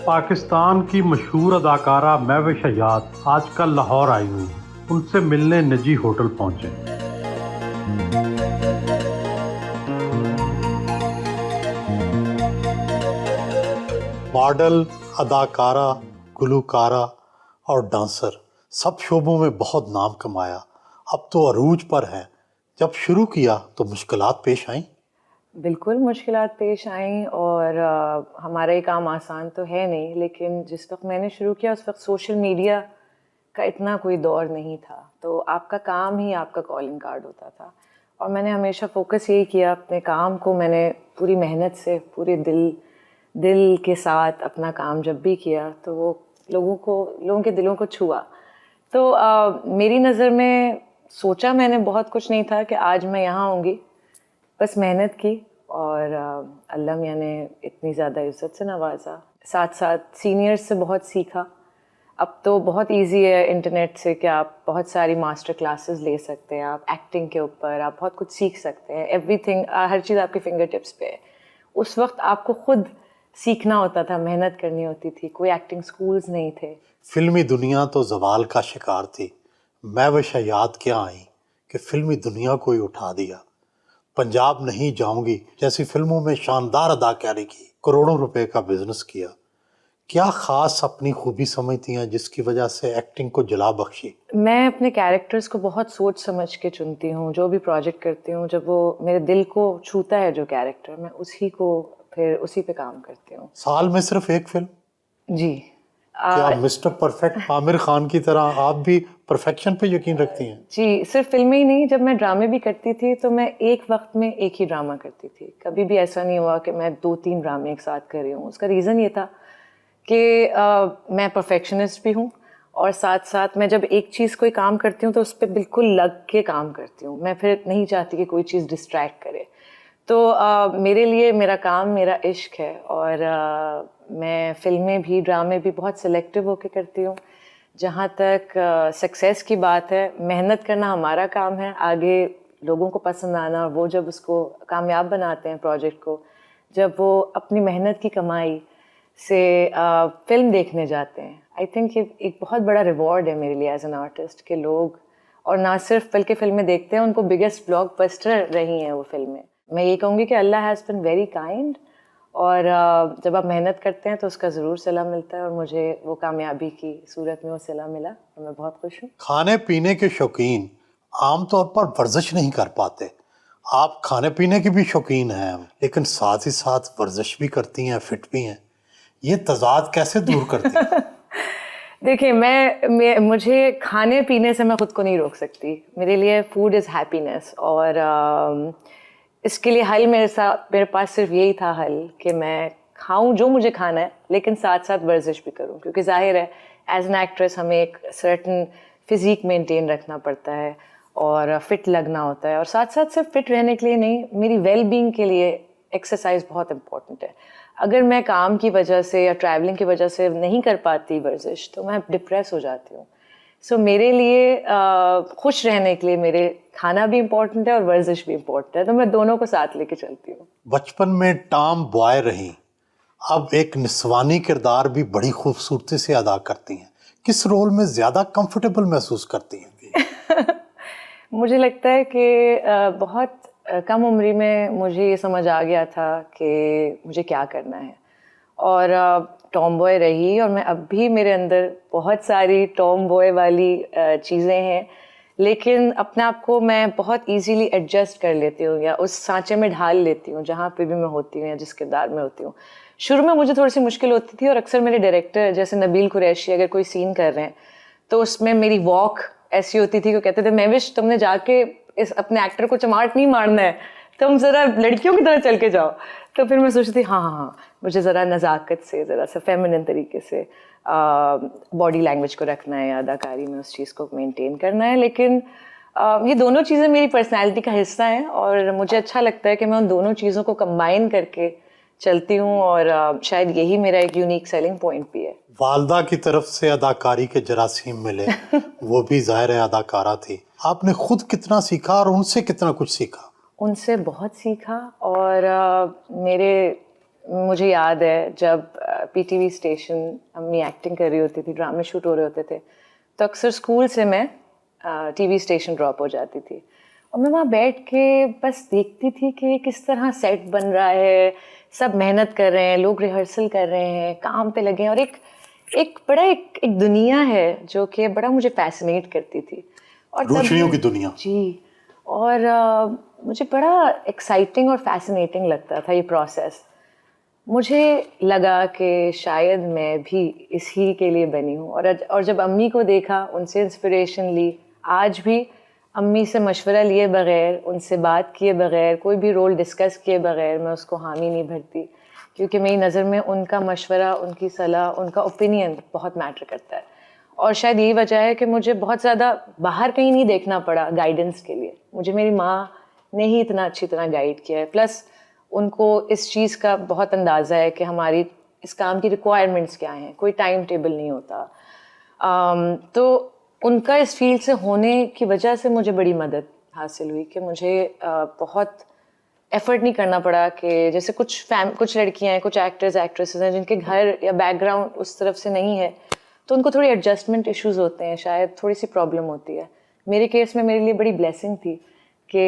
पाकिस्तान की मशहूर अदाकारा महविश हयात आजकल लाहौर आई हुई हैं। उनसे मिलने निजी होटल पहुंचे। मॉडल, अदाकारा, गुलकारा और डांसर सब शोबों में बहुत नाम कमाया। अब तो अरूज पर है। जब शुरू किया तो मुश्किलात पेश आईं। बिल्कुल मुश्किलात पेश आईं और हमारा ये काम आसान तो है नहीं, लेकिन जिस वक्त मैंने शुरू किया उस वक्त सोशल मीडिया का इतना कोई दौर नहीं था, तो आपका काम ही आपका कॉलिंग कार्ड होता था। और मैंने हमेशा फोकस यही किया अपने काम को। मैंने पूरी मेहनत से, पूरे दिल के साथ अपना काम जब भी किया तो वो लोगों के दिलों को छुआ। तो मेरी नज़र में सोचा मैंने बहुत कुछ नहीं था कि आज मैं यहाँ आऊँगी। बस मेहनत की और अल्लाह मियां ने इतनी ज़्यादा इज़्ज़त से नवाजा। साथ साथ सीनियर्स से बहुत सीखा। अब तो बहुत इजी है इंटरनेट से कि आप बहुत सारी मास्टर क्लासेस ले सकते हैं। आप एक्टिंग के ऊपर आप बहुत कुछ सीख सकते हैं। एवरीथिंग, हर चीज़ आपके फिंगर टिप्स पे है। उस वक्त आपको खुद सीखना होता था, मेहनत करनी होती थी। कोई एक्टिंग स्कूल्स नहीं थे। फिल्मी दुनिया तो जवाल का शिकार थी। महविश हयात क्या आई कि फिल्मी दुनिया को ही उठा दिया। पंजाब नहीं जाऊंगी जैसी फिल्मों में शानदार अदाकारी की, करोड़ों रुपए का बिजनेस किया। क्या खास अपनी खूबी समझती हैं जिसकी वजह से एक्टिंग को जला बख्शी? मैं अपने कैरेक्टर्स को बहुत सोच समझ के चुनती हूँ। जो भी प्रोजेक्ट करती हूँ, जब वो मेरे दिल को छूता है जो कैरेक्टर, मैं उसी पे काम करती हूँ। साल में सिर्फ एक फिल्म? जी। क्या मिस्टर परफेक्ट आमिर खान की तरह आप भी परफेक्शन पे यकीन रखती हैं? जी, सिर्फ फिल्में ही नहीं, जब मैं ड्रामे भी करती थी तो मैं एक वक्त में एक ही ड्रामा करती थी। कभी भी ऐसा नहीं हुआ कि मैं 2-3 ड्रामे एक साथ कर रही हूँ। उसका रीज़न ये था कि मैं परफेक्शनिस्ट भी हूँ और साथ साथ मैं जब एक चीज़ कोई काम करती हूँ तो उस पर बिल्कुल लग के काम करती हूँ। मैं फिर नहीं चाहती कि कोई चीज़ डिस्ट्रैक्ट करे। तो मेरे लिए मेरा काम मेरा इश्क है और मैं फिल्में भी, ड्रामे भी बहुत सिलेक्टिव होकर करती हूँ। जहाँ तक सक्सेस की बात है, मेहनत करना हमारा काम है, आगे लोगों को पसंद आना, वो जब उसको कामयाब बनाते हैं प्रोजेक्ट को, जब वो अपनी मेहनत की कमाई से फिल्म देखने जाते हैं, आई थिंक ये एक बहुत बड़ा रिवॉर्ड है मेरे लिए एज एन आर्टिस्ट के लोग, और ना सिर्फ बल्कि फिल्में देखते हैं, उनको बिगेस्ट ब्लॉकबस्टर रही हैं वो फिल्में। मैं ये कहूँगी कि अल्लाह हैज़ बिन वेरी काइंड, और जब आप मेहनत करते हैं तो उसका ज़रूर सिला मिलता है, और मुझे वो कामयाबी की सूरत में वो सिला मिला और मैं बहुत खुश हूँ। खाने पीने के शौकीन आमतौर पर वर्जिश नहीं कर पाते। आप खाने पीने की भी शौकीन हैं, लेकिन साथ ही साथ वर्जिश भी करती हैं, फिट भी हैं। ये तजाद कैसे दूर करती हैं? देखिए, मुझे खाने पीने से मैं खुद को नहीं रोक सकती। मेरे लिए फूड इज़ हैप्पीनेस, और इसके लिए हल मेरे पास सिर्फ यही था हल कि मैं खाऊं जो मुझे खाना है, लेकिन साथ साथ वर्जिश भी करूं, क्योंकि जाहिर है एज एन एक्ट्रेस हमें एक सर्टन फिज़िक मेंटेन रखना पड़ता है और फिट लगना होता है, और साथ साथ सिर्फ फिट रहने के लिए नहीं, मेरी वेल बीइंग के लिए एक्सरसाइज बहुत इम्पोर्टेंट है। अगर मैं काम की वजह से या ट्रैवलिंग की वजह से नहीं कर पाती वर्जिश, तो मैं डिप्रेस हो जाती हूँ। सो मेरे लिए खुश रहने के लिए मेरे खाना भी इम्पोर्टेंट है और वर्जिश भी इम्पोर्टेंट है, तो मैं दोनों को साथ लेके चलती हूँ। बचपन में टॉम बॉय रही, अब एक निस्वानी किरदार भी बड़ी खूबसूरती से अदा करती हैं। किस रोल में ज़्यादा कंफर्टेबल महसूस करती हैं? मुझे लगता है कि बहुत कम उम्र में मुझे ये समझ आ गया था कि मुझे क्या करना है, और टॉम बॉय रही, और मैं अब भी मेरे अंदर बहुत सारी टॉम बॉय वाली चीज़ें हैं, लेकिन अपने आप को मैं बहुत इजीली एडजस्ट कर लेती हूँ या उस सांचे में ढाल लेती हूँ जहाँ पे भी मैं होती हूँ या जिस किरदार में होती हूँ। शुरू में मुझे थोड़ी सी मुश्किल होती थी, और अक्सर मेरे डायरेक्टर जैसे नबील कुरैशी अगर कोई सीन कर रहे हैं तो उसमें मेरी वॉक ऐसी होती थी कि कहते थे, महविश तुमने जाके इस अपने एक्टर को चमाट नहीं मारना है, तुम ज़रा लड़कियों की तरह चल के जाओ। तो फिर मैं सोचती हाँ, मुझे ज़रा नज़ाकत से, ज़रा सा फेमिनिन तरीके से बॉडी लैंग्वेज को रखना है या अदाकारी में उस चीज़ को मेंटेन करना है। लेकिन ये दोनों चीज़ें मेरी पर्सनैलिटी का हिस्सा हैं और मुझे अच्छा लगता है कि मैं उन दोनों चीज़ों को कंबाइन करके चलती हूँ और शायद यही मेरा एक यूनिक सेलिंग पॉइंट भी है। वालदा की तरफ से अदाकारी के जरासीम मिले, वो भी ज़ाहिर है अदाकारा थी। आपने खुद कितना सीखा और उनसे कितना कुछ सीखा? उनसे बहुत सीखा और मुझे याद है जब पीटीवी स्टेशन अम्मी एक्टिंग कर रही होती थी, ड्रामे शूट हो रहे होते थे, तो अक्सर स्कूल से मैं टीवी स्टेशन ड्रॉप हो जाती थी और मैं वहाँ बैठ के बस देखती थी कि किस तरह सेट बन रहा है, सब मेहनत कर रहे हैं, लोग रिहर्सल कर रहे हैं, काम पे लगे हैं और एक दुनिया है जो कि बड़ा मुझे फैसिनेट करती थी। और रोशनियों की दुनिया। जी। और मुझे बड़ा एक्साइटिंग और फैसिनेटिंग लगता था ये प्रोसेस। मुझे लगा कि शायद मैं भी इसी के लिए बनी हूँ और जब अम्मी को देखा, उनसे इंस्पिरेशन ली, आज भी अम्मी से मशवरा लिए बगैर, उनसे बात किए बगैर, कोई भी रोल डिस्कस किए बगैर मैं उसको हामी नहीं भरती, क्योंकि मेरी नज़र में उनका मशवरा, उनकी सलाह, उनका ओपिनियन बहुत मैटर करता है। और शायद यही वजह है कि मुझे बहुत ज़्यादा बाहर कहीं नहीं देखना पड़ा गाइडेंस के लिए। मुझे मेरी माँ ने ही इतना अच्छी तरह गाइड किया है, प्लस उनको इस चीज़ का बहुत अंदाज़ा है कि हमारी इस काम की रिक्वायरमेंट्स क्या हैं, कोई टाइम टेबल नहीं होता। तो उनका इस फील्ड से होने की वजह से मुझे बड़ी मदद हासिल हुई कि मुझे बहुत एफर्ट नहीं करना पड़ा कि जैसे कुछ लड़कियां हैं, कुछ एक्टर्स एक्ट्रेसेस हैं जिनके घर या बैकग्राउंड उस तरफ से नहीं है, तो उनको थोड़ी एडजस्टमेंट इश्यूज होते हैं, शायद थोड़ी सी प्रॉब्लम होती है। मेरे केस में मेरे लिए बड़ी ब्लेसिंग थी कि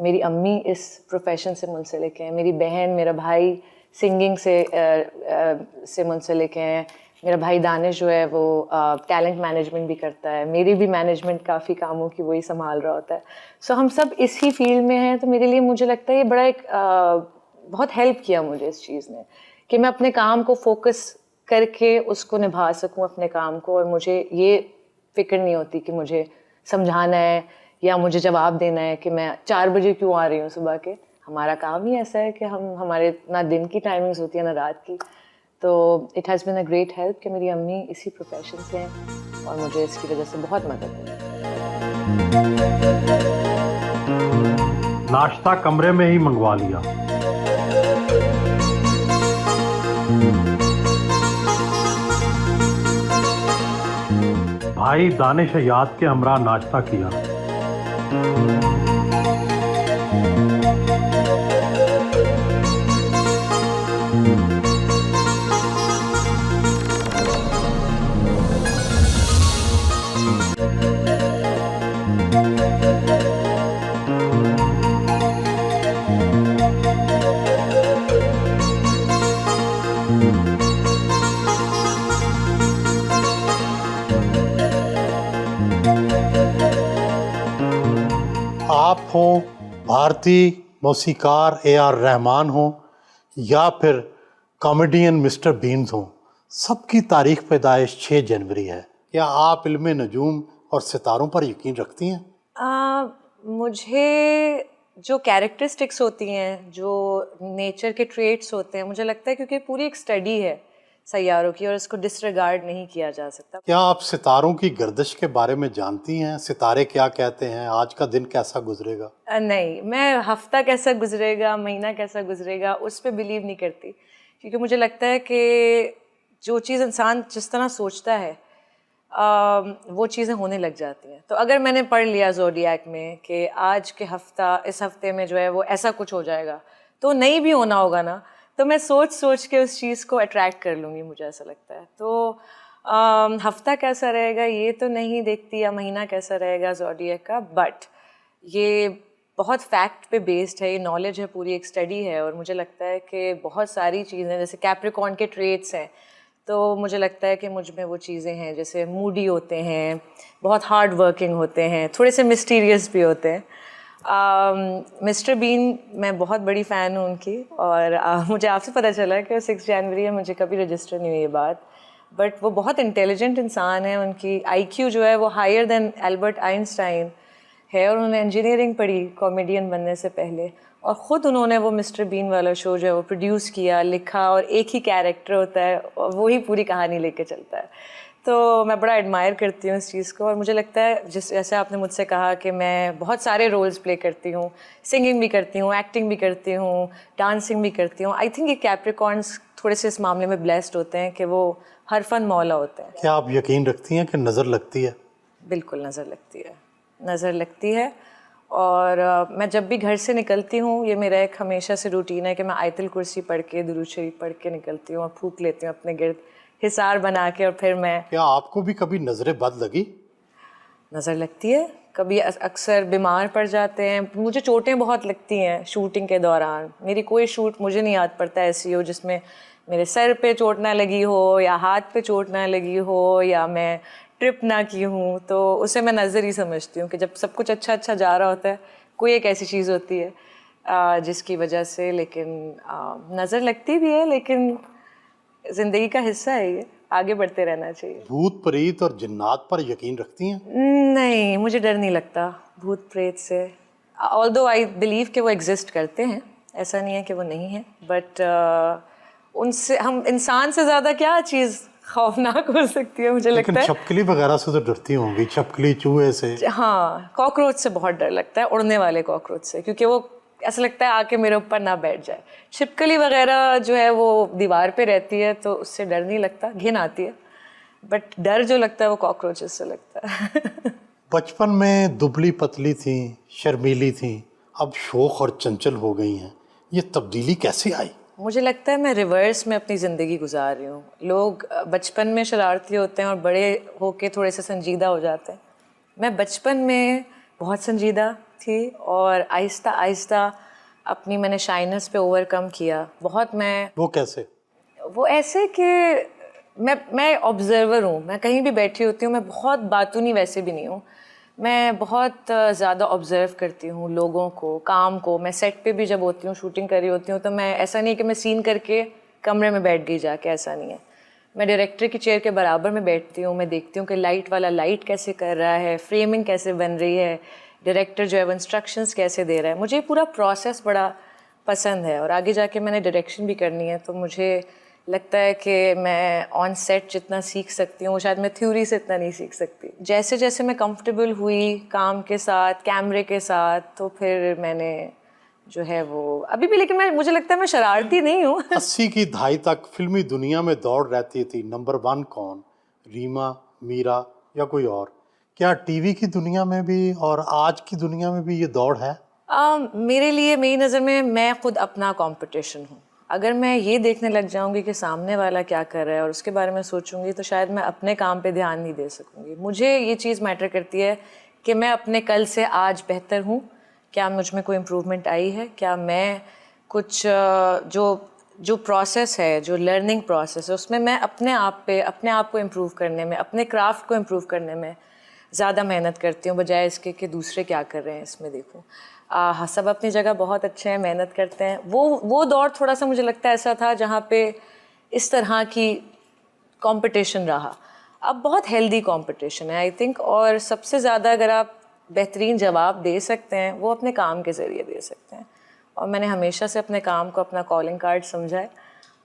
मेरी अम्मी इस प्रोफेशन से मुंसलिक हैं, मेरी बहन, मेरा भाई सिंगिंग से मुंसलिक हैं, मेरा भाई दानिश जो है वो टैलेंट मैनेजमेंट भी करता है, मेरी भी मैनेजमेंट काफ़ी कामों की वही संभाल रहा होता है। सो हम सब इसी फील्ड में हैं, तो मेरे लिए मुझे लगता है ये बड़ा बहुत हेल्प किया मुझे इस चीज़ ने कि मैं अपने काम को फोकस करके उसको निभा सकूं अपने काम को, और मुझे ये फिक्र नहीं होती कि मुझे समझाना है या मुझे जवाब देना है कि मैं 4 बजे क्यों आ रही हूँ सुबह के। हमारा काम ही ऐसा है कि हमारे ना दिन की टाइमिंग्स होती है ना रात की। तो it has been a great help कि मेरी अम्मी इसी प्रोफेशन से हैं और मुझे इसकी वजह से बहुत मदद मिली। नाश्ता कमरे में ही मंगवा लिया। भाई दानिश याद के हमरा नाश्ता किया। आप हों भारतीय मौसीकार ए.आर. रहमान हों या फिर कॉमेडियन मिस्टर बीन्स हों, सबकी तारीख पैदाइश 6 जनवरी है। क्या आप इल्मे नजूम और सितारों पर यकीन रखती हैं? मुझे जो कैरेक्टरिस्टिक्स होती हैं, जो नेचर के ट्रेट्स होते हैं, मुझे लगता है क्योंकि पूरी एक स्टडी है सैयारों की और इसको डिसरिगार्ड नहीं किया जा सकता। क्या आप सितारों की गर्दिश के बारे में जानती हैं? सितारे क्या कहते हैं? आज का दिन कैसा गुजरेगा? नहीं, मैं हफ्ता कैसा गुजरेगा, महीना कैसा गुजरेगा, उस पर बिलीव नहीं करती, क्योंकि मुझे लगता है कि जो चीज़ इंसान जिस तरह सोचता है वो चीज़ें होने लग जाती हैं। तो अगर मैंने पढ़ लिया ज़ोडिएक में कि आज के इस हफ्ते में जो है वो ऐसा कुछ हो जाएगा, तो नहीं भी होना होगा ना, तो मैं सोच के उस चीज़ को अट्रैक्ट कर लूँगी, मुझे ऐसा लगता है। तो हफ्ता कैसा रहेगा ये तो नहीं देखती, या महीना कैसा रहेगा ज़ोडिएक का, बट ये बहुत फैक्ट पे बेस्ड है, ये नॉलेज है, पूरी एक स्टडी है। और मुझे लगता है कि बहुत सारी चीज़ें, जैसे कैप्रिकॉर्न के ट्रेट्स हैं, तो मुझे लगता है कि मुझ में वो चीज़ें हैं, जैसे मूडी होते हैं, बहुत हार्ड वर्किंग होते हैं, थोड़े से मिस्टीरियस भी होते हैं। मिस्टर बीन, मैं बहुत बड़ी फ़ैन हूँ उनकी, और मुझे आपसे पता चला कि वो 6 जनवरी है, मुझे कभी रजिस्टर नहीं हुई ये बात, बट वो बहुत इंटेलिजेंट इंसान है, उनकी IQ जो है वो हायर देन एल्बर्ट आइंस्टाइन है, और उन्होंने इंजीनियरिंग पढ़ी कॉमेडियन बनने से पहले, और ख़ुद उन्होंने वो मिस्टर बीन वाला शो जो है वो प्रोड्यूस किया, लिखा, और एक ही कैरेक्टर होता है और वो ही पूरी कहानी लेके चलता है। तो मैं बड़ा एडमायर करती हूँ इस चीज़ को, और मुझे लगता है जैसे आपने मुझसे कहा कि मैं बहुत सारे रोल्स प्ले करती हूँ, सिंगिंग भी करती हूँ, एक्टिंग भी करती हूँ, डांसिंग भी करती हूँ। आई थिंक ये कैप्रिकॉर्न्स थोड़े से इस मामले में ब्लेस्ड होते हैं कि वो हर फन मौला होते हैं। क्या आप यकीन रखती हैं कि नज़र लगती है? बिल्कुल नज़र लगती है, नज़र लगती है। और मैं जब भी घर से निकलती हूँ, ये मेरा एक हमेशा से रूटीन है कि मैं आयतुल कुर्सी पढ़ के, दुरूद शरीफ पढ़ के निकलती हूँ और फूंक लेती हूँ अपने गिर्द हिसार बना के, और फिर मैं। क्या आपको भी कभी नज़रें बद लगी? नज़र लगती है, कभी अक्सर बीमार पड़ जाते हैं। मुझे चोटें बहुत लगती हैं शूटिंग के दौरान। मेरी कोई शूट मुझे नहीं याद पड़ता ऐसी हो जिसमें मेरे सर पे चोट ना लगी हो, या हाथ पे चोट ना लगी हो, या मैं ट्रिप ना की हूँ। तो उसे मैं नज़र ही समझती हूँ कि जब सब कुछ अच्छा अच्छा जा रहा होता है, कोई एक ऐसी चीज़ होती है जिसकी वजह से, लेकिन नज़र लगती भी है, लेकिन ज़िंदगी का हिस्सा है ये, आगे बढ़ते रहना चाहिए। भूत प्रेत और जिन्नात पर यकीन रखती हैं? नहीं, मुझे डर नहीं लगता भूत प्रेत से। ऑल्दो आई बिलीव कि वो एग्जिस्ट करते हैं, ऐसा नहीं है कि वो नहीं है, बट उनसे, हम इंसान से ज़्यादा क्या चीज़ खौफनाक हो सकती है, मुझे लेकिन लगता है। छपकली वगैरह से तो डरती होंगी, छपकली, चूहे से। हाँ, कॉकरोच से बहुत डर लगता है, उड़ने वाले कॉकरोच से, क्योंकि वो ऐसा लगता है आके मेरे ऊपर ना बैठ जाए। छिपकली वगैरह जो है वो दीवार पे रहती है, तो उससे डर नहीं लगता, घिन आती है, बट डर जो लगता है वो कॉकरोचेस से लगता है। बचपन में दुबली पतली थी, शर्मीली थी, अब शोख और चंचल हो गई हैं। ये तब्दीली कैसे आई? मुझे लगता है मैं रिवर्स में अपनी ज़िंदगी गुजार रही हूँ। लोग बचपन में शरारती होते हैं और बड़े होके थोड़े से संजीदा हो जाते हैं। मैं बचपन में बहुत संजीदा थी, और आहिस्ता आहिस्ता अपनी मैंने शाइनेस पे ओवरकम किया बहुत। मैं वो कैसे? वो ऐसे कि मैं ऑब्जर्वर हूँ। मैं कहीं भी बैठी होती हूँ, मैं बहुत बातूनी वैसे भी नहीं हूँ, मैं बहुत ज़्यादा ऑब्ज़र्व करती हूँ लोगों को, काम को। मैं सेट पे भी जब होती हूँ, शूटिंग कर रही होती हूँ, तो मैं, ऐसा नहीं कि मैं सीन करके कमरे में बैठ गई जाके, ऐसा नहीं है। मैं डायरेक्टर की चेयर के बराबर में बैठती हूँ, मैं देखती हूँ कि लाइट वाला लाइट कैसे कर रहा है, फ्रेमिंग कैसे बन रही है, डायरेक्टर जो है वो इंस्ट्रक्शंस कैसे दे रहा है। मुझे ये पूरा प्रोसेस बड़ा पसंद है, और आगे जाके मैंने डायरेक्शन भी करनी है, तो मुझे लगता है कि मैं ऑन सेट जितना सीख सकती हूँ, शायद मैं थ्योरी से इतना नहीं सीख सकती। जैसे जैसे मैं कंफर्टेबल हुई काम के साथ, कैमरे के साथ, तो फिर मैंने जो है वो अभी भी, लेकिन मुझे लगता है मैं शरारती नहीं हूँ। 80 की दहाई तक फिल्मी दुनिया में दौड़ रहती थी, नंबर 1 कौन? रीमा, मीरा या कोई और? क्या टीवी की दुनिया में भी और आज की दुनिया में भी ये दौड़ है? मेरे लिए, मेरी नज़र में, मैं खुद अपना कंपटीशन हूँ। अगर मैं ये देखने लग जाऊंगी कि सामने वाला क्या कर रहा है और उसके बारे में सोचूंगी, तो शायद मैं अपने काम पे ध्यान नहीं दे सकूंगी। मुझे ये चीज़ मैटर करती है कि मैं अपने कल से आज बेहतर हूँ, क्या मुझ में कोई इम्प्रूवमेंट आई है, क्या मैं कुछ जो प्रोसेस है, जो लर्निंग प्रोसेस है, उसमें मैं अपने आप को इम्प्रूव करने में, अपने क्राफ्ट को इम्प्रूव करने में ज़्यादा मेहनत करती हूँ, बजाय इसके कि दूसरे क्या कर रहे हैं इसमें देखूँ। हाँ, सब अपनी जगह बहुत अच्छे हैं, मेहनत करते हैं। वो दौर थोड़ा सा मुझे लगता है ऐसा था जहाँ पे इस तरह की कंपटीशन रहा। अब बहुत हेल्दी कंपटीशन है आई थिंक, और सबसे ज़्यादा अगर आप बेहतरीन जवाब दे सकते हैं, वो अपने काम के ज़रिए दे सकते हैं। और मैंने हमेशा से अपने काम को अपना कॉलिंग कार्ड समझा है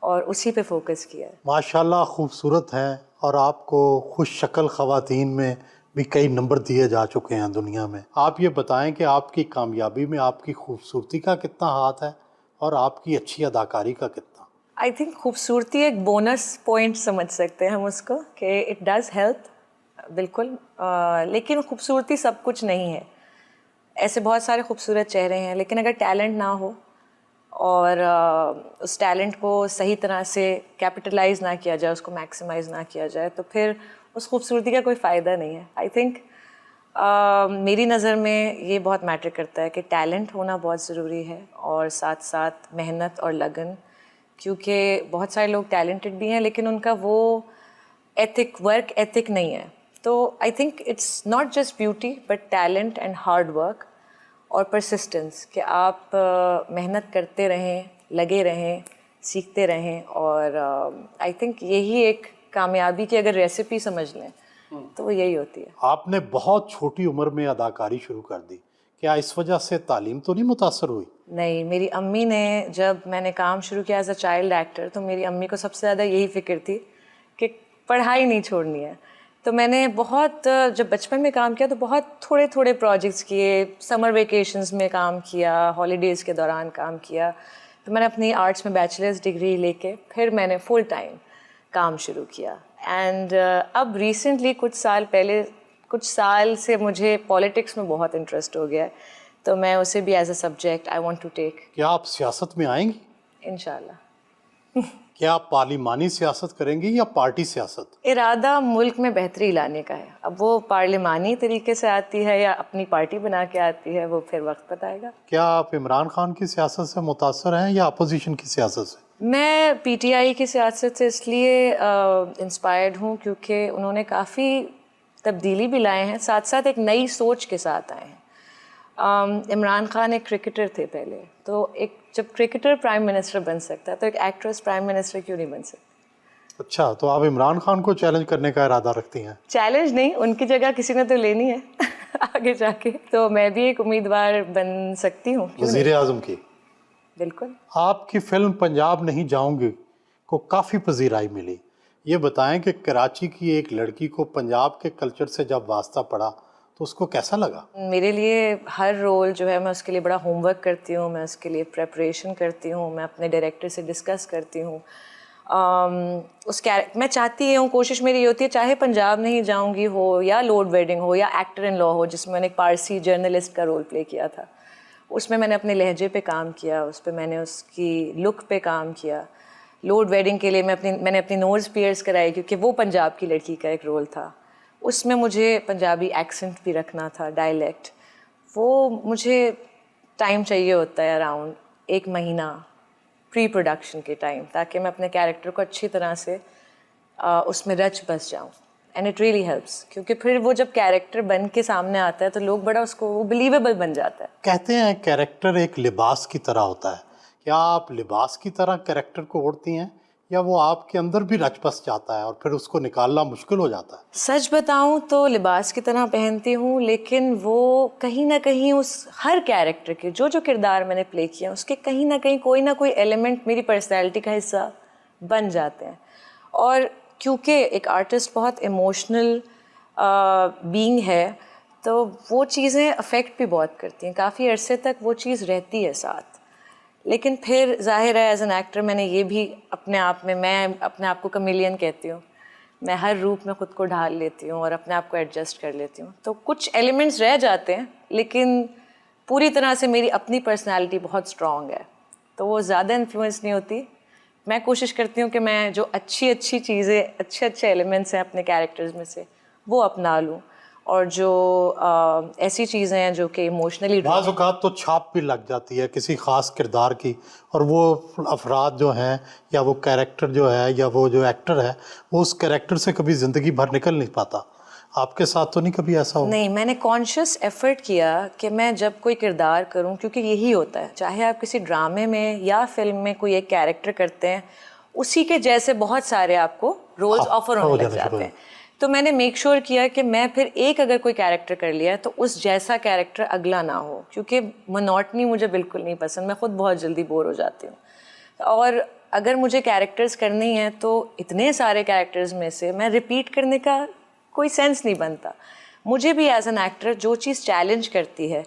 और उसी पे फोकस किया है। माशाल्लाह खूबसूरत हैं, और आपको खुश शक्ल ख़वातीन में भी कई नंबर दिए जा चुके हैं दुनिया में। आप ये बताएं कि आपकी कामयाबी में आपकी खूबसूरती का कितना हाथ है और आपकी अच्छी अदाकारी का कितना? आई थिंक खूबसूरती एक बोनस पॉइंट समझ सकते हैं हम उसको, कि इट डज़ हेल्प, बिल्कुल। लेकिन खूबसूरती सब कुछ नहीं है। ऐसे बहुत सारे खूबसूरत चेहरे हैं, लेकिन अगर टैलेंट ना हो और उस टैलेंट को सही तरह से कैपिटलाइज ना किया जाए, उसको मैक्सिमाइज ना किया जाए, तो फिर उस खूबसूरती का कोई फ़ायदा नहीं है। आई थिंक मेरी नज़र में ये बहुत मैटर करता है कि टैलेंट होना बहुत ज़रूरी है, और साथ साथ मेहनत और लगन, क्योंकि बहुत सारे लोग टैलेंटेड भी हैं लेकिन उनका वो वर्क एथिक नहीं है। तो I think it's not just beauty but talent and hard work और परसिस्टेंस, कि आप मेहनत करते रहें, लगे रहें, सीखते रहें। और आई थिंक यही एक कामयाबी की अगर रेसिपी समझ लें तो वो यही होती है। आपने बहुत छोटी उम्र में अदाकारी शुरू कर दी, क्या इस वजह से तालीम तो नहीं मुतासर हुई? नहीं, मेरी अम्मी ने, जब मैंने काम शुरू किया एज अ चाइल्ड एक्टर, तो मेरी अम्मी को सबसे ज़्यादा यही फ़िक्र थी कि पढ़ाई नहीं छोड़नी है। तो मैंने बहुत, जब बचपन में काम किया तो बहुत थोड़े थोड़े प्रोजेक्ट्स किए, समर वेकेशंस में काम किया, हॉलीडेज़ के दौरान काम किया। तो मैंने अपनी आर्ट्स में बैचलर्स डिग्री लेके फिर मैंने फुल टाइम काम शुरू किया। एंड अब रिसेंटली कुछ साल से मुझे पॉलिटिक्स में बहुत इंटरेस्ट हो गया है, तो मैं उसे भी as a subject I want to take. क्या आप सियासत में आएंगी? इंशाल्लाह। क्या आप पार्लिमानी सियासत करेंगी या पार्टी सियासत? इरादा मुल्क में बेहतरी लाने का है। अब वो पार्लिमानी तरीके से आती है या अपनी पार्टी बना के आती है, वो फिर वक्त बताएगा। क्या आप इमरान खान की सियासत से मुतासर हैं या अपोजिशन की सियासत से? मैं पीटीआई की सियासत से इसलिए इंस्पायर्ड हूँ क्योंकि उन्होंने काफ़ी तब्दीली भी लाए हैं, साथ साथ एक नई सोच के साथ आए हैं। इमरान खान एक क्रिकेटर थे पहले, तो एक जब क्रिकेटर प्राइम मिनिस्टर बन सकता है तो एक एक्ट्रेस प्राइम मिनिस्टर क्यों नहीं बन सकती? अच्छा, तो आप इमरान खान को चैलेंज करने का इरादा रखती हैं? चैलेंज नहीं, उनकी जगह किसी ने तो लेनी है आगे जाके, तो मैं भी एक उम्मीदवार बन सकती हूँ। वज़ीर आज़म की? बिल्कुल। आपकी फिल्म पंजाब नहीं जाऊंगी को काफ़ी पजीराई मिली। ये बताएं कि कराची की एक लड़की को पंजाब के कल्चर से जब वास्ता पड़ा तो उसको कैसा लगा? मेरे लिए हर रोल जो है, मैं उसके लिए बड़ा होमवर्क करती हूँ, मैं उसके लिए प्रेपरेशन करती हूँ, मैं अपने डायरेक्टर से डिस्कस करती हूँ। मैं चाहती हूँ, कोशिश मेरी ये होती है, चाहे पंजाब नहीं जाऊँगी हो या लॉर्ड वेडिंग हो या एक्टर इन लॉ हो, जिसमें मैंने एक पारसी जर्नलिस्ट का रोल प्ले किया था, उसमें मैंने अपने लहजे पे काम किया, उस पर मैंने उसकी लुक पे काम किया। लॉर्ड वेडिंग के लिए मैंने अपनी नोज़ पियर्स कराई क्योंकि वो पंजाब की लड़की का एक रोल था, उसमें मुझे पंजाबी एक्सेंट भी रखना था, डायलेक्ट। वो मुझे टाइम चाहिए होता है, अराउंड 1 महीना प्री प्रोडक्शन के टाइम, ताकि मैं अपने कैरेक्टर को अच्छी तरह से उसमें रच बस जाऊँ। एंड इट रियली हेल्प्स, क्योंकि फिर वो जब कैरेक्टर बन के सामने आता है तो लोग बड़ा उसको, वो बिलीवेबल बन जाता है। कहते हैं कैरेक्टर एक लिबास की तरह होता है। क्या आप लिबास की तरह कैरेक्टर को ओढ़ती हैं या वो आपके अंदर भी रच बस जाता है और फिर उसको निकालना मुश्किल हो जाता है? सच बताऊं तो लिबास की तरह पहनती हूँ, लेकिन वो कहीं ना कहीं उस हर कैरेक्टर के जो जो किरदार मैंने प्ले किया, उसके कहीं ना कोई एलिमेंट मेरी पर्सनैलिटी का हिस्सा बन जाते हैं। और क्योंकि एक आर्टिस्ट बहुत इमोशनल बीइंग है, तो वो चीज़ें अफेक्ट भी बहुत करती हैं, काफ़ी अरसे तक वो चीज़ रहती है साथ। लेकिन फिर जाहिर है एज एन एक्टर मैंने ये भी अपने आप में, मैं अपने आप को कमेलियन कहती हूँ, मैं हर रूप में ख़ुद को ढाल लेती हूँ और अपने आप को एडजस्ट कर लेती हूँ। तो कुछ एलिमेंट्स रह जाते हैं, लेकिन पूरी तरह से मेरी अपनी पर्सनालिटी बहुत स्ट्रॉन्ग है, तो वो ज़्यादा इन्फ्लुएंस नहीं होती। मैं कोशिश करती हूँ कि मैं जो अच्छी चीज़ें, अच्छे एलिमेंट्स हैं अपने कैरेक्टर्स में से, वो अपना लूँ, और जो ऐसी चीज़ें हैं जो कि इमोशनली, बाज़ औक़ात तो छाप भी लग जाती है किसी ख़ास किरदार की, और वो अफराद जो हैं या वो कैरेक्टर जो है या वो जो एक्टर है, वो उस कैरेक्टर से कभी ज़िंदगी भर निकल नहीं पाता। आपके साथ तो नहीं कभी ऐसा हो? नहीं, मैंने कॉन्शियस एफर्ट किया कि मैं जब कोई किरदार करूं, क्योंकि यही होता है, चाहे आप किसी ड्रामे में या फिल्म में कोई एक कैरेक्टर करते हैं, उसी के जैसे बहुत सारे आपको रोल्स ऑफर होने लग जाते हैं। तो मैंने मेक श्योर किया कि मैं फिर एक अगर कोई कैरेक्टर कर लिया है तो उस जैसा कैरेक्टर अगला ना हो, क्योंकि मोनोटनी मुझे बिल्कुल नहीं पसंद, मैं खुद बहुत जल्दी बोर हो जाती हूँ। और अगर मुझे कैरेक्टर्स करनी है तो इतने सारे कैरेक्टर्स में से मैं रिपीट करने का कोई सेंस नहीं बनता। मुझे भी एज एन एक्टर जो चीज़ चैलेंज करती है,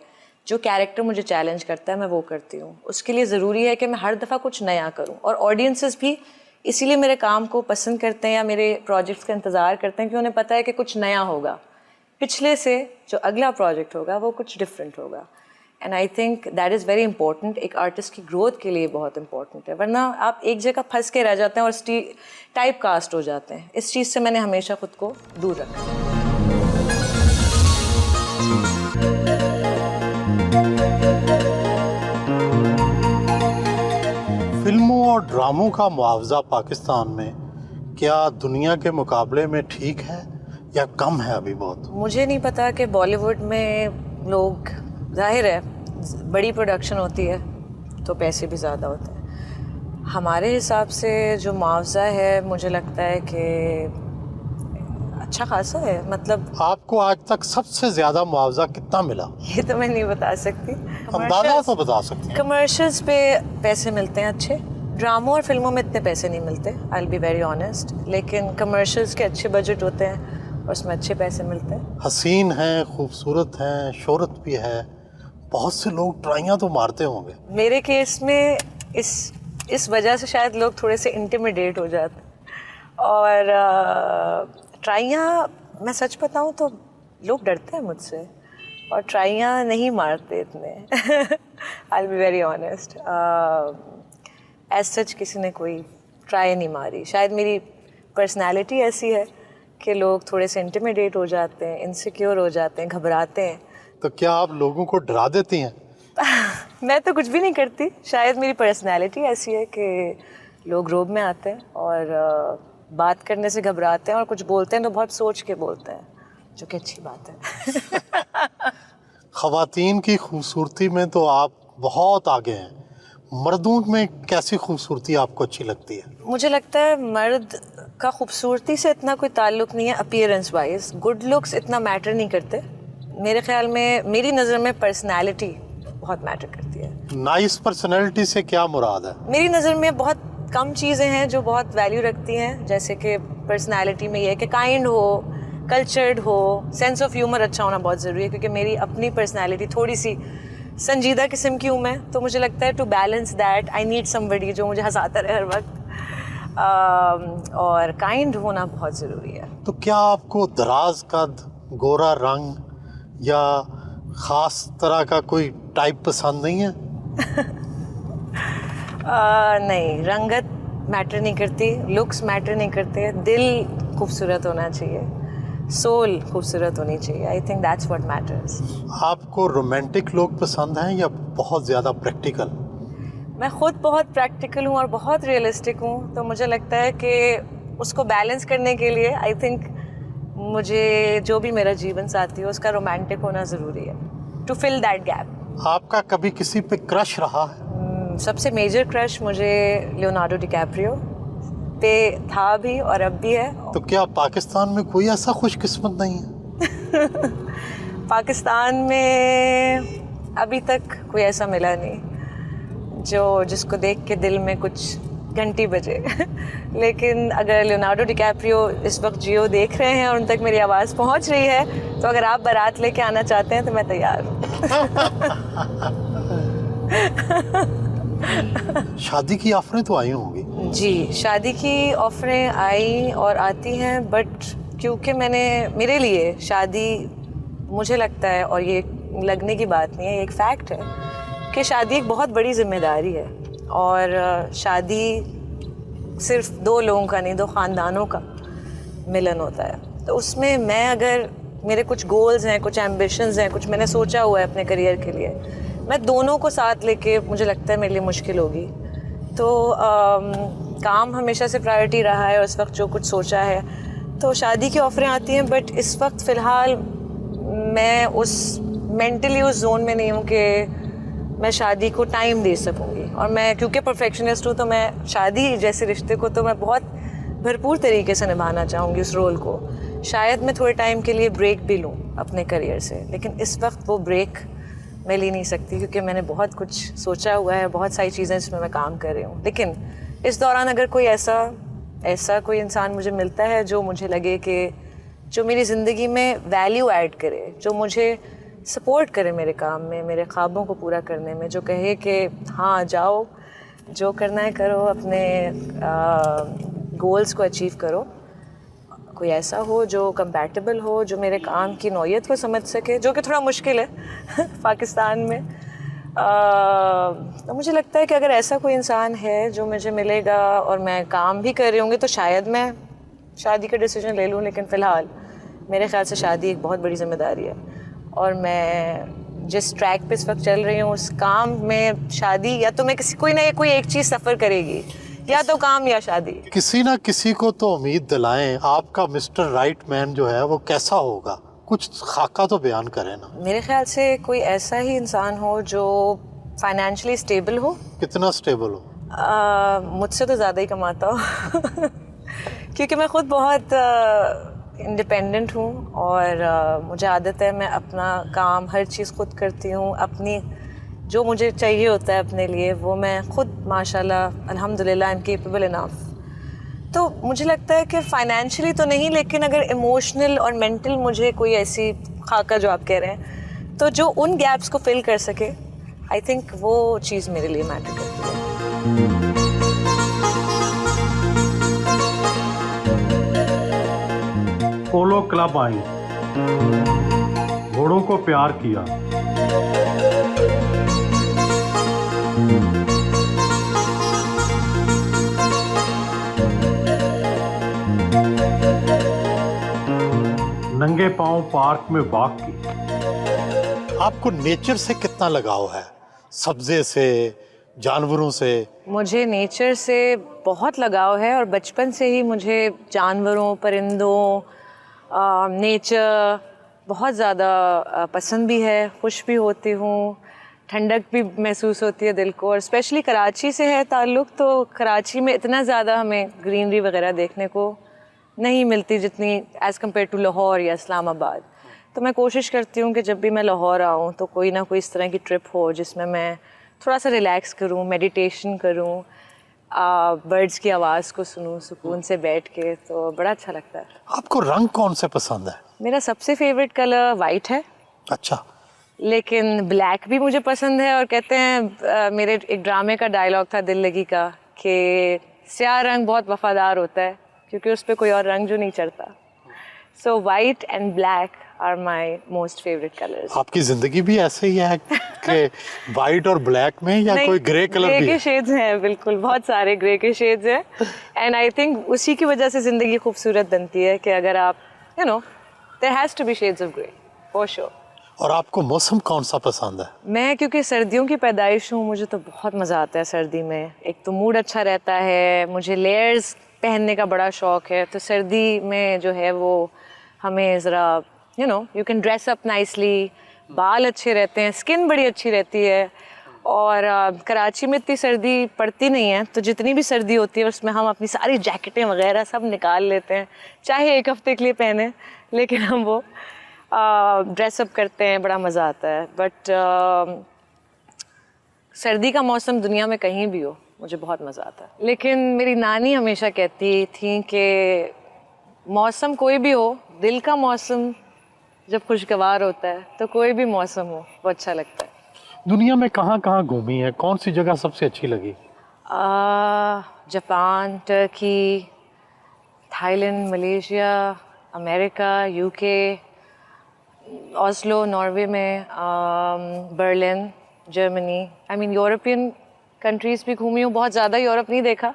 जो कैरेक्टर मुझे चैलेंज करता है, मैं वो करती हूँ। उसके लिए ज़रूरी है कि मैं हर दफ़ा कुछ नया करूँ, और ऑडियंसेस भी इसीलिए मेरे काम को पसंद करते हैं या मेरे प्रोजेक्ट्स का इंतज़ार करते हैं कि उन्हें पता है कि कुछ नया होगा, पिछले से जो अगला प्रोजेक्ट होगा वो कुछ डिफरेंट होगा। And I think that is very important, एक आर्टिस्ट की ग्रोथ के लिए बहुत इंपॉर्टेंट है, वरना आप एक जगह फंस के रह जाते हैं और टाइप कास्ट हो जाते हैं। इस चीज़ से मैंने हमेशा खुद को दूर रखा। फिल्मों और ड्रामों का मुआवजा पाकिस्तान में क्या दुनिया के मुकाबले में ठीक है या कम है अभी बहुत? मुझे नहीं पता कि बॉलीवुड में लोग, जाहिर है बड़ी प्रोडक्शन होती है तो पैसे भी ज़्यादा होते हैं। हमारे हिसाब से जो मुआवजा है, मुझे लगता है कि अच्छा खासा है, मतलब आपको आज तक सबसे ज्यादा मुआवजा कितना मिला? ये तो मैं नहीं बता सकती। अंदाजा तो बता सकते हैं। कमर्शियल्स पे पैसे मिलते हैं अच्छे, ड्रामों और फिल्मों में इतने पैसे नहीं मिलते, आई विल बी वेरी ऑनेस्ट, लेकिन कमर्शियल्स के अच्छे बजट होते हैं और उसमें अच्छे पैसे मिलते हैं। हसीन हैं, खूबसूरत हैं, शोहरत भी है, बहुत से लोग ट्राइयां तो मारते होंगे। मेरे केस में इस वजह से शायद लोग थोड़े से इंटिमिडेट हो जाते हैं और ट्राइयां, मैं सच बताऊं तो लोग डरते हैं मुझसे और ट्राइयां नहीं मारते इतने। I will be very honest, as such किसी ने कोई ट्राई नहीं मारी। शायद मेरी पर्सनैलिटी ऐसी है कि लोग थोड़े से इंटिमिडेट हो जाते हैं, इनसिक्योर हो जाते हैं, घबराते हैं। तो क्या आप लोगों को डरा देती हैं? मैं तो कुछ भी नहीं करती, शायद मेरी पर्सनैलिटी ऐसी है कि लोग रोब में आते हैं और बात करने से घबराते हैं और कुछ बोलते हैं तो बहुत सोच के बोलते हैं, जो कि अच्छी बात है। ख़वातीन की खूबसूरती में तो आप बहुत आगे हैं, मर्दों में कैसी खूबसूरती आपको अच्छी लगती है? मुझे लगता है मर्द का खूबसूरती से इतना कोई ताल्लुक़ नहीं है, अपीयरेंस वाइज गुड लुक्स इतना मैटर नहीं करते मेरे ख्याल में। मेरी नज़र में पर्सनैलिटी बहुत मैटर करती है। नाइस पर्सनैलिटी से क्या मुराद है? मेरी नज़र में बहुत कम चीज़ें हैं जो बहुत वैल्यू रखती हैं, जैसे कि पर्सनैलिटी में ये है कि काइंड हो, कल्चर्ड हो, सेंस ऑफ ह्यूमर अच्छा होना बहुत ज़रूरी है, क्योंकि मेरी अपनी पर्सनैलिटी थोड़ी सी संजीदा किस्म की हूँ मैं, तो मुझे लगता है to balance that I need somebody जो मुझे हंसाता रहे हर वक्त, और काइंड होना बहुत ज़रूरी है। तो क्या आपको दराज कद, गोरा रंग या ख़ास तरह का कोई टाइप पसंद नहीं है? नहीं, रंगत मैटर नहीं करती, लुक्स मैटर नहीं करते, दिल खूबसूरत होना चाहिए, सोल खूबसूरत होनी चाहिए। I think that's what matters. आपको रोमांटिक लोग पसंद हैं या बहुत ज़्यादा प्रैक्टिकल? मैं खुद बहुत प्रैक्टिकल हूँ और बहुत रियलिस्टिक हूँ, तो मुझे लगता है कि उसको बैलेंस करने के लिए आई थिंक मुझे जो भी मेरा जीवन साथी हो उसका रोमांटिक होना ज़रूरी है, टू फिल दैट गैप। आपका कभी किसी पे क्रश रहा है? सबसे मेजर क्रश मुझे लियोनार्डो डिकैप्रियो पे था भी और अब भी है। तो क्या पाकिस्तान में कोई ऐसा खुशकिस्मत नहीं है? पाकिस्तान में अभी तक कोई ऐसा मिला नहीं जिसको देख के दिल में कुछ घंटी बजे। लेकिन अगर लियोनार्डो डिकैप्रियो इस वक्त जियो देख रहे हैं और उन तक मेरी आवाज़ पहुंच रही है, तो अगर आप बारात लेके आना चाहते हैं तो मैं तैयार हूँ। शादी की ऑफरें तो आई होंगी? जी, शादी की ऑफरें आई और आती हैं, बट क्योंकि मेरे लिए शादी, मुझे लगता है, और ये लगने की बात नहीं है, ये एक फैक्ट है कि शादी एक बहुत बड़ी जिम्मेदारी है और शादी सिर्फ दो लोगों का नहीं, दो ख़ानदानों का मिलन होता है। तो उसमें मैं, अगर मेरे कुछ गोल्स हैं, कुछ एम्बिशंस हैं, कुछ मैंने सोचा हुआ है अपने करियर के लिए, मैं दोनों को साथ लेके, मुझे लगता है मेरे लिए मुश्किल होगी। तो काम हमेशा से प्रायोरिटी रहा है, उस वक्त जो कुछ सोचा है, तो शादी की ऑफरें आती हैं, बट इस वक्त फ़िलहाल मैं मेंटली उस जोन में नहीं हूँ कि मैं शादी को टाइम दे सकूँगी। और मैं क्योंकि परफेक्शनिस्ट हूँ, तो मैं शादी जैसे रिश्ते को तो मैं बहुत भरपूर तरीके से निभाना चाहूँगी उस रोल को। शायद मैं थोड़े टाइम के लिए ब्रेक भी लूँ अपने करियर से, लेकिन इस वक्त वो ब्रेक मैं ले नहीं सकती क्योंकि मैंने बहुत कुछ सोचा हुआ है, बहुत सारी चीज़ें जिसमें मैं काम कर रही हूँ। लेकिन इस दौरान अगर कोई ऐसा कोई इंसान मुझे मिलता है जो मुझे लगे कि जो मेरी ज़िंदगी में वैल्यू ऐड करे, जो मुझे सपोर्ट करे मेरे काम में, मेरे ख्वाबों को पूरा करने में, जो कहे कि हाँ जाओ, जो करना है करो, अपने गोल्स को अचीव करो, कोई ऐसा हो जो कंपैटिबल हो, जो मेरे काम की नौयत को समझ सके, जो कि थोड़ा मुश्किल है पाकिस्तान में। तो मुझे लगता है कि अगर ऐसा कोई इंसान है जो मुझे मिलेगा और मैं काम भी कर रही होंगी, तो शायद मैं शादी का डिसीजन ले लूँ। लेकिन फ़िलहाल मेरे ख्याल से शादी एक बहुत बड़ी जिम्मेदारी है और मैं जिस ट्रैक पे इस वक्त चल रही हूँ, उस काम में शादी, या तो मैं कोई एक चीज़ सफ़र करेगी, या तो काम या शादी। किसी ना किसी को तो उम्मीद दिलाएं, आपका मिस्टर राइट मैन जो है वो कैसा होगा, कुछ खाका तो बयान करें ना। मेरे ख्याल से कोई ऐसा ही इंसान हो जो फाइनेंशियली स्टेबल हो। कितना स्टेबल हो? मुझसे तो ज़्यादा ही कमाता हो। क्योंकि मैं खुद बहुत इंडिपेंडेंट हूँ और मुझे आदत है मैं अपना काम हर चीज़ खुद करती हूँ। अपनी जो मुझे चाहिए होता है अपने लिए वो मैं खुद माशाल्लाह अल्हम्दुलिल्लाह आई एम केपेबल इनफ। तो मुझे लगता है कि फाइनेंशियली तो नहीं, लेकिन अगर इमोशनल और मेंटल मुझे कोई ऐसी खाका जो आप कह रहे हैं तो जो उन गैप्स को फिल कर सके, आई थिंक वो चीज़ मेरे लिए मैटर करती है। पोलो क्लब आई, घोड़ों को प्यार किया, नंगे पांव पार्क में वॉक की। आपको नेचर से कितना लगाव है? सब्जे से, जानवरों से? मुझे नेचर से बहुत लगाव है और बचपन से ही मुझे जानवरों, परिंदों, नेचर बहुत ज़्यादा पसंद भी है। खुश भी होती हूँ, ठंडक भी महसूस होती है दिल को। और स्पेशली कराची से है ताल्लुक़, तो कराची में इतना ज़्यादा हमें ग्रीनरी वगैरह देखने को नहीं मिलती जितनी एज़ कम्पेयर टू लाहौर या इस्लामाबाद। तो मैं कोशिश करती हूँ कि जब भी मैं लाहौर आऊँ तो कोई ना कोई इस तरह की ट्रिप हो जिसमें मैं थोड़ा सा रिलैक्स करूँ, मेडिटेशन करूँ, बर्ड्स की आवाज़ को सुनूँ सुकून से बैठ के, तो बड़ा अच्छा लगता है। आपको रंग कौन से पसंद है? मेरा सबसे फेवरेट कलर वाइट है। अच्छा। लेकिन ब्लैक भी मुझे पसंद है। और कहते हैं मेरे एक ड्रामे का डायलॉग था दिल लगी का कि स्याह रंग बहुत वफादार होता है क्योंकि उस पर कोई और रंग जो नहीं चढ़ता। So white and black are my most favourite colours. आपकी जिंदगी भी ऐसे ही है कि वाइट और ब्लैक में, या कोई ग्रे कलर भी? ग्रे के शेड्स हैं, बिल्कुल बहुत सारे ग्रे के शेड्स हैं। एंड आई थिंक उसी की वजह से ज़िंदगी खूबसूरत बनती है कि अगर आप you know there has to be shades of grey for sure. और आपको मौसम कौन सा पसंद है? मैं क्योंकि सर्दियों की पैदाइश हूँ, मुझे तो बहुत मज़ा आता है सर्दी में। एक तो मूड अच्छा रहता है, मुझे लेयर्स पहनने का बड़ा शौक़ है, तो सर्दी में जो है वो हमें ज़रा you can dress up nicely, बाल अच्छे रहते हैं, स्किन बड़ी अच्छी रहती है। और कराची में इतनी सर्दी पड़ती नहीं है, तो जितनी भी सर्दी होती है उसमें हम अपनी सारी जैकेटें वगैरह सब निकाल लेते हैं, चाहे एक हफ्ते के लिए पहने, लेकिन हम वो ड्रेसअप करते हैं, बड़ा मज़ा आता है। बट सर्दी का मौसम दुनिया में कहीं भी हो मुझे बहुत मज़ा आता है। लेकिन मेरी नानी हमेशा कहती थी कि मौसम कोई भी हो, दिल का मौसम जब खुशगवार होता है तो कोई भी मौसम हो वो अच्छा लगता है। दुनिया में कहाँ कहाँ घूमी है? कौन सी जगह सबसे अच्छी लगी? Japan, Turkey, Thailand, Malaysia, America, UK, Oslo Norway में, Berlin Germany. I mean European countries भी घूमी हूँ, बहुत ज़्यादा यूरोप नहीं देखा,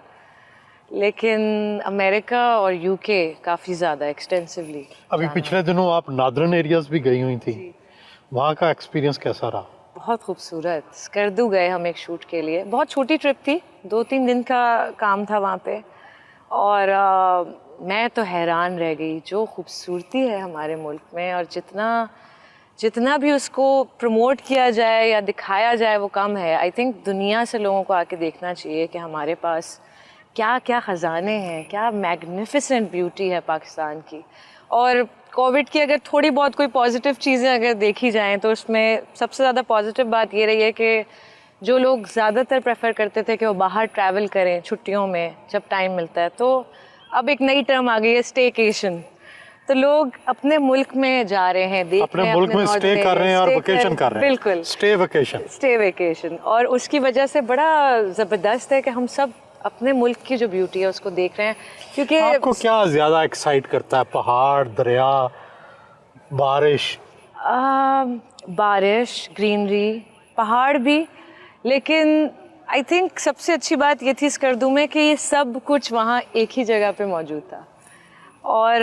लेकिन अमेरिका और यूके काफ़ी ज़्यादा एक्सटेंसिवली। अभी पिछले दिनों आप नादरन एरियाज भी गई हुई थी, वहाँ का एक्सपीरियंस कैसा रहा? बहुत खूबसूरत। स्कर्दू गए हम एक शूट के लिए, बहुत छोटी ट्रिप थी, 2-3 दिन का काम था वहाँ पे। और मैं तो हैरान रह गई, जो खूबसूरती है हमारे मुल्क में, और जितना भी उसको प्रमोट किया जाए या दिखाया जाए वो कम है। आई थिंक दुनिया से लोगों को आके देखना चाहिए कि हमारे पास क्या क्या ख़जाने हैं, क्या मैग्निफिसेंट ब्यूटी है पाकिस्तान की। और कोविड की अगर थोड़ी बहुत कोई पॉजिटिव चीज़ें अगर देखी जाएं तो उसमें सबसे ज़्यादा पॉजिटिव बात ये रही है कि जो लोग ज़्यादातर प्रेफर करते थे कि वो बाहर ट्रैवल करें छुट्टियों में जब टाइम मिलता है, तो अब एक नई टर्म आ गई है स्टेकेशन। तो लोग अपने मुल्क में जा रहे हैं, देख अपने मुल्क में स्टे कर रहे हैं और वेकेशन कर रहे हैं। बिल्कुल, स्टे वेकेशन। और उसकी वजह से बड़ा ज़बरदस्त है कि हम सब अपने मुल्क की जो ब्यूटी है उसको देख रहे हैं। क्योंकि आपको क्या ज़्यादा एक्साइट करता है? पहाड़, दरिया, बारिश? बारिश, ग्रीनरी, पहाड़ भी, लेकिन आई थिंक सबसे अच्छी बात ये थी स्कर्दू में कि ये सब कुछ वहाँ एक ही जगह पे मौजूद था। और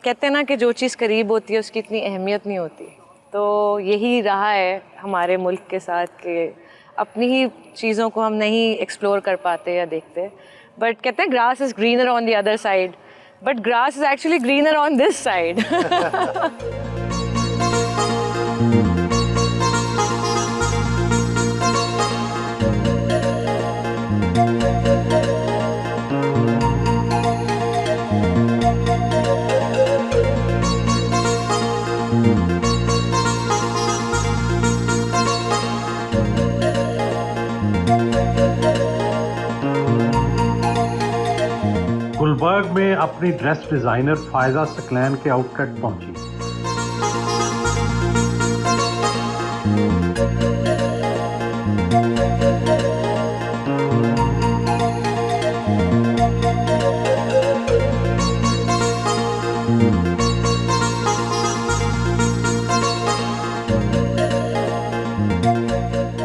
कहते हैं ना कि जो चीज़ करीब होती है उसकी इतनी अहमियत नहीं होती, तो यही रहा है हमारे मुल्क के साथ कि अपनी ही चीज़ों को हम नहीं एक्सप्लोर कर पाते या देखते। बट कहते हैं grass is greener on the other side, but grass is actually greener on this side. अपनी ड्रेस डिज़ाइनर फायजा सकलैन के आउटलेट पहुंची।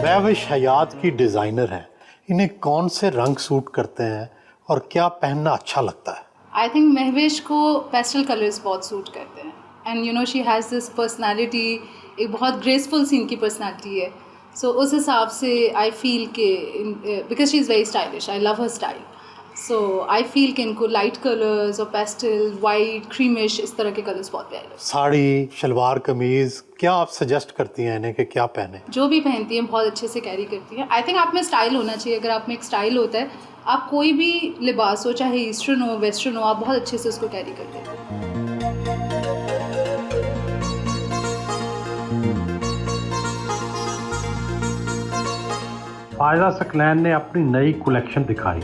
महविश हयात की डिज़ाइनर हैं, इन्हें कौन से रंग सूट करते हैं और क्या पहनना अच्छा लगता है? आई थिंक महविश को पेस्टल कलर्स बहुत सूट करते हैं and you know she has this personality, एक बहुत ग्रेसफुल सी इनकी पर्सनालिटी है। सो उस हिसाब से आई फील के because she is very stylish, I love her style, so I feel कि इनको लाइट कलर्स और पेस्टल, वाइट, क्रीमिश, इस तरह के कलर्स बहुत प्यारे लगते हैं। साड़ी, शलवार कमीज़, क्या आप सजेस्ट करती हैं इन्हें कि क्या पहने? जो भी पहनती हैं बहुत अच्छे से कैरी करती हैं। आई थिंक आप में स्टाइल होना चाहिए। अगर आप में एक स्टाइल होता है, आप कोई भी लिबास हो, चाहे ईस्टर्न हो, वेस्टर्न हो, आप बहुत अच्छे से उसको कैरी करते हैं। फायजा सकलैन ने अपनी नई कलेक्शन दिखाई।